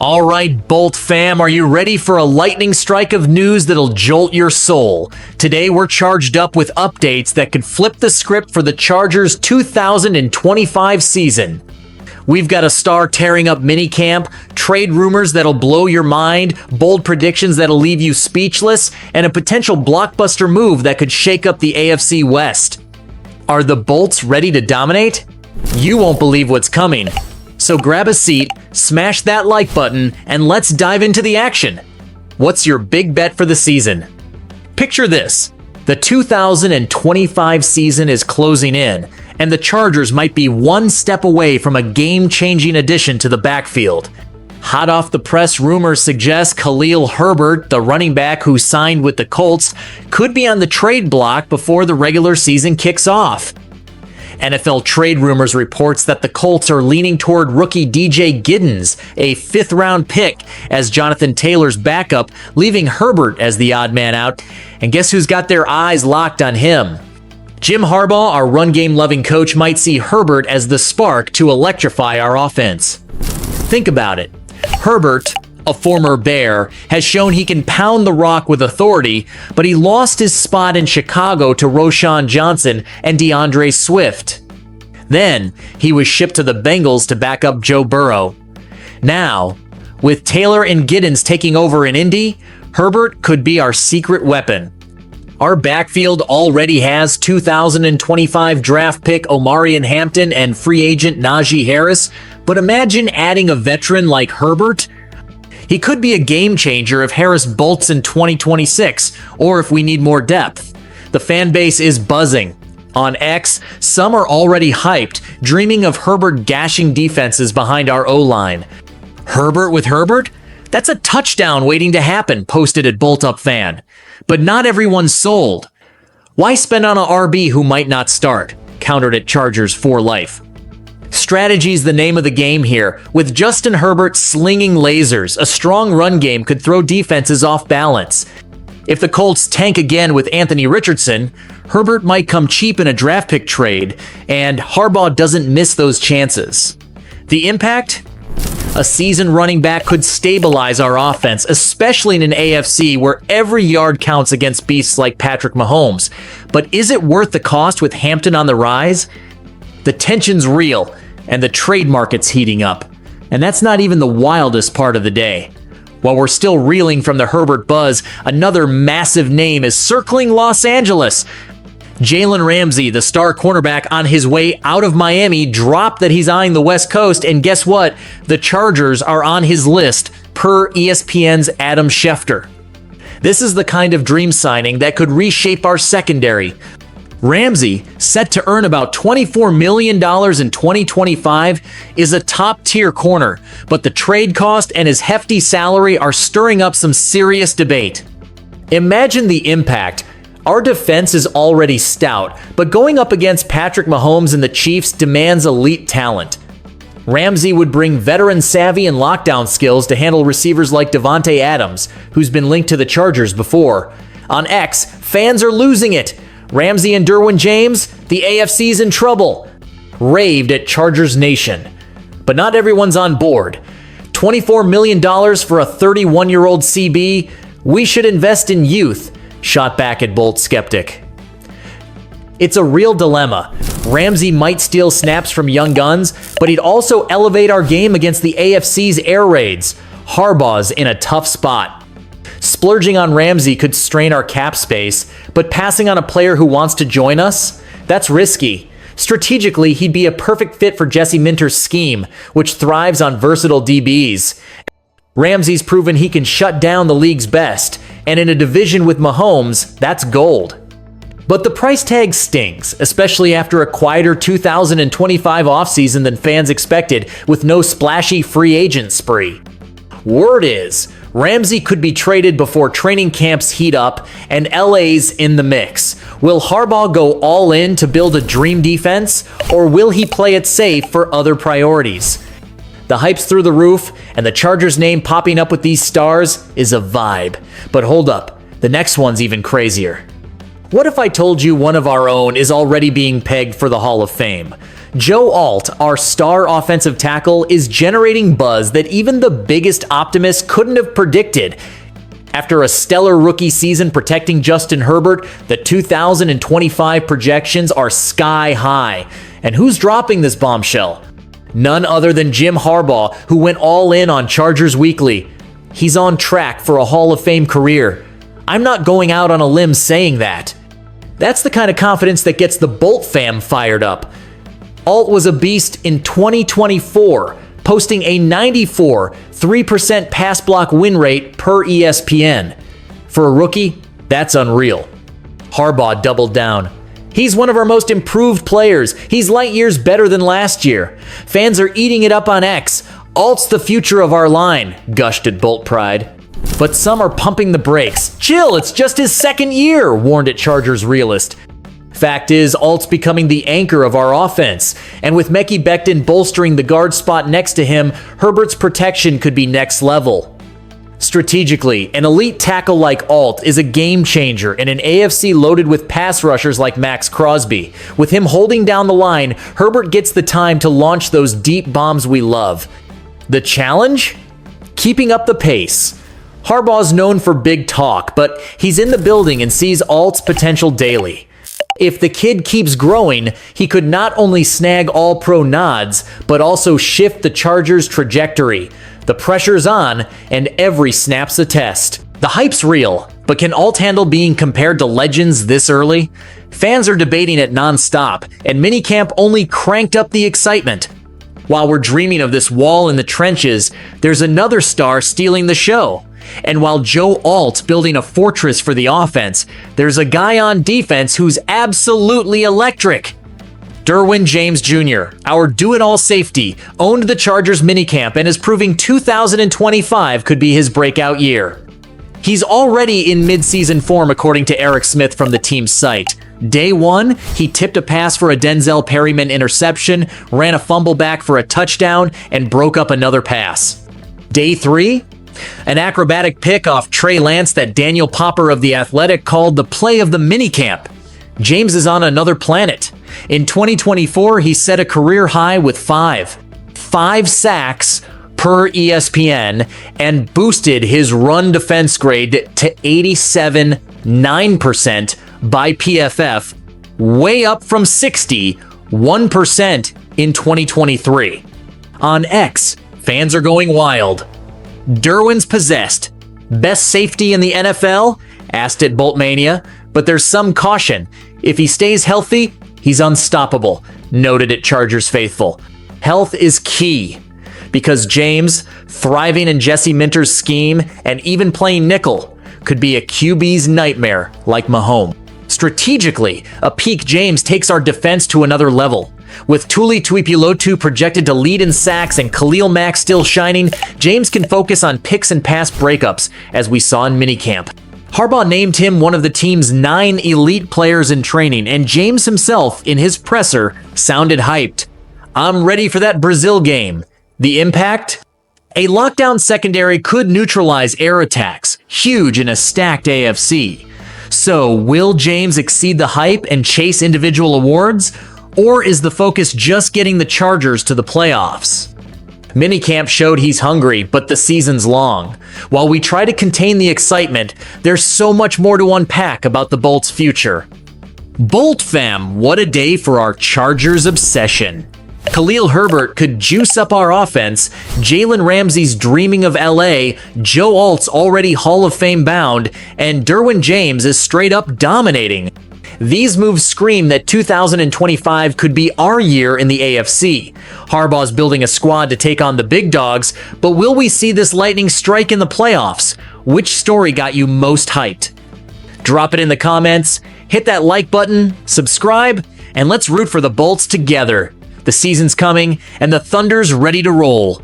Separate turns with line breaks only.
All right, Bolt fam, are you ready for a lightning strike of news that'll jolt your soul? Today, we're charged up with updates that could flip the script for the Chargers' 2025 season. We've got a star tearing up minicamp, trade rumors that'll blow your mind, bold predictions that'll leave you speechless, and a potential blockbuster move that could shake up the AFC West. Are the Bolts ready to dominate? You won't believe what's coming. So grab a seat, smash that like button, and let's dive into the action. What's your big bet for the season? Picture this. The 2025 season is closing in, and the Chargers might be one step away from a game-changing addition to the backfield. Hot off the press, rumors suggest Khalil Herbert, the running back who signed with the Colts, could be on the trade block before the regular season kicks off. NFL Trade Rumors reports that the Colts are leaning toward rookie DJ Giddens, a fifth-round pick, as Jonathan Taylor's backup, leaving Herbert as the odd man out. And guess who's got their eyes locked on him? Jim Harbaugh, our run-game-loving coach, might see Herbert as the spark to electrify our offense. Think about it. Herbert, a former Bear, has shown he can pound the rock with authority, but he lost his spot in Chicago to Roschon Johnson and DeAndre Swift. Then, he was shipped to the Bengals to back up Joe Burrow. Now, with Taylor and Giddens taking over in Indy, Herbert could be our secret weapon. Our backfield already has 2025 draft pick Omarion Hampton and free agent Najee Harris, but imagine adding a veteran like Herbert. He could be a game changer if Harris bolts in 2026, or if we need more depth. The fan base is buzzing. On X, some are already hyped, dreaming of Herbert gashing defenses behind our O-line. Herbert with Herbert? That's a touchdown waiting to happen, posted at Bolt Up Fan. But not everyone's sold. Why spend on a RB who might not start? Countered at Chargers for life. Strategy's the name of the game here. With Justin Herbert slinging lasers, a strong run game could throw defenses off balance. If the Colts tank again with Anthony Richardson, Herbert might come cheap in a draft pick trade, and Harbaugh doesn't miss those chances. The impact? A seasoned running back could stabilize our offense, especially in an AFC where every yard counts against beasts like Patrick Mahomes. But is it worth the cost with Hampton on the rise? The tension's real, and the trade market's heating up. And that's not even the wildest part of the day. While we're still reeling from the Herbert buzz, another massive name is circling Los Angeles. Jaylen Ramsay, the star cornerback on his way out of Miami, dropped that he's eyeing the West Coast, and guess what? The Chargers are on his list, per ESPN's Adam Schefter. This is the kind of dream signing that could reshape our secondary. Ramsay, set to earn about $24 million in 2025, is a top-tier corner, but the trade cost and his hefty salary are stirring up some serious debate. Imagine the impact. Our defense is already stout, but going up against Patrick Mahomes and the Chiefs demands elite talent. Ramsay would bring veteran savvy and lockdown skills to handle receivers like Devontae Adams, who's been linked to the Chargers before. On X, fans are losing it. Ramsay and Derwin James, the AFC's in trouble. Raved at Chargers Nation. But not everyone's on board. $24 million for a 31-year-old CB? We should invest in youth. Shot back at Bolt Skeptic. It's a real dilemma. Ramsay might steal snaps from young guns, but he'd also elevate our game against the AFC's air raids. Harbaugh's in a tough spot. Splurging on Ramsay could strain our cap space, but passing on a player who wants to join us? That's risky. Strategically, he'd be a perfect fit for Jesse Minter's scheme, which thrives on versatile DBs. Ramsay's proven he can shut down the league's best, and in a division with Mahomes, that's gold. But the price tag stings, especially after a quieter 2025 offseason than fans expected, with no splashy free agent spree. Word is, Ramsay could be traded before training camps heat up, and LA's in the mix. Will Harbaugh go all in to build a dream defense, or will he play it safe for other priorities? The hype's through the roof, and the Chargers' name popping up with these stars is a vibe. But hold up, the next one's even crazier. What if I told you one of our own is already being pegged for the Hall of Fame? Joe Alt, our star offensive tackle, is generating buzz that even the biggest optimist couldn't have predicted. After a stellar rookie season protecting Justin Herbert, the 2025 projections are sky high. And who's dropping this bombshell? None other than Jim Harbaugh, who went all in on Chargers Weekly. He's on track for a Hall of Fame career. I'm not going out on a limb saying that. That's the kind of confidence that gets the Bolt fam fired up. Alt was a beast in 2024, posting a 3% pass block win rate per ESPN. For a rookie, that's unreal. Harbaugh doubled down. He's one of our most improved players. He's light years better than last year. Fans are eating it up on X. Alt's the future of our line, gushed at Bolt Pride. But some are pumping the brakes. Chill, it's just his second year, warned at Chargers Realist. Fact is, Alt's becoming the anchor of our offense, and with Mekhi Becton bolstering the guard spot next to him, Herbert's protection could be next level. Strategically, an elite tackle like Alt is a game changer in an AFC loaded with pass rushers like Max Crosby. With him holding down the line, Herbert gets the time to launch those deep bombs we love. The challenge? Keeping up the pace. Harbaugh's known for big talk, but he's in the building and sees Alt's potential daily. If the kid keeps growing, he could not only snag All-Pro nods, but also shift the Chargers' trajectory. The pressure's on, and every snap's a test. The hype's real, but can Alt handle being compared to legends this early? Fans are debating it non-stop, and minicamp only cranked up the excitement. While we're dreaming of this wall in the trenches, there's another star stealing the show. And while Joe Alt's building a fortress for the offense, there's a guy on defense who's absolutely electric. Derwin James Jr., our do-it-all safety, owned the Chargers minicamp and is proving 2025 could be his breakout year. He's already in mid-season form according to Eric Smith from the team's site. Day one, he tipped a pass for a Denzel Perryman interception, ran a fumble back for a touchdown, and broke up another pass. Day three, an acrobatic pick off Trey Lance that Daniel Popper of The Athletic called the play of the minicamp. James is on another planet. In 2024, he set a career high with five sacks per ESPN and boosted his run defense grade to 87.9% by PFF, way up from 61% in 2023. On X, fans are going wild. Derwin's possessed. Best safety in the NFL? Asked at Boltmania, but there's some caution. If he stays healthy, he's unstoppable, noted at Chargers Faithful. Health is key, because James, thriving in Jesse Minter's scheme and even playing nickel, could be a QB's nightmare like Mahomes. Strategically, a peak James takes our defense to another level. With Tuli Tuipulotu projected to lead in sacks and Khalil Mack still shining, James can focus on picks and pass breakups, as we saw in minicamp. Harbaugh named him one of the team's 9 elite players in training, and James himself, in his presser, sounded hyped. I'm ready for that Brazil game. The impact? A lockdown secondary could neutralize air attacks, huge in a stacked AFC. So, will James exceed the hype and chase individual awards? Or is the focus just getting the Chargers to the playoffs? Minicamp showed he's hungry, but the season's long. While we try to contain the excitement, there's so much more to unpack about the Bolts' future. Bolt fam, what a day for our Chargers obsession. Khalil Herbert could juice up our offense, Jaylen Ramsay's dreaming of LA, Joe Alt's already Hall of Fame bound, and Derwin James is straight up dominating. These moves scream that 2025 could be our year in the AFC. Harbaugh's building a squad to take on the big dogs, but will we see this lightning strike in the playoffs? Which story got you most hyped? Drop it in the comments, hit that like button, subscribe, and let's root for the Bolts together. The season's coming, and the Thunder's ready to roll.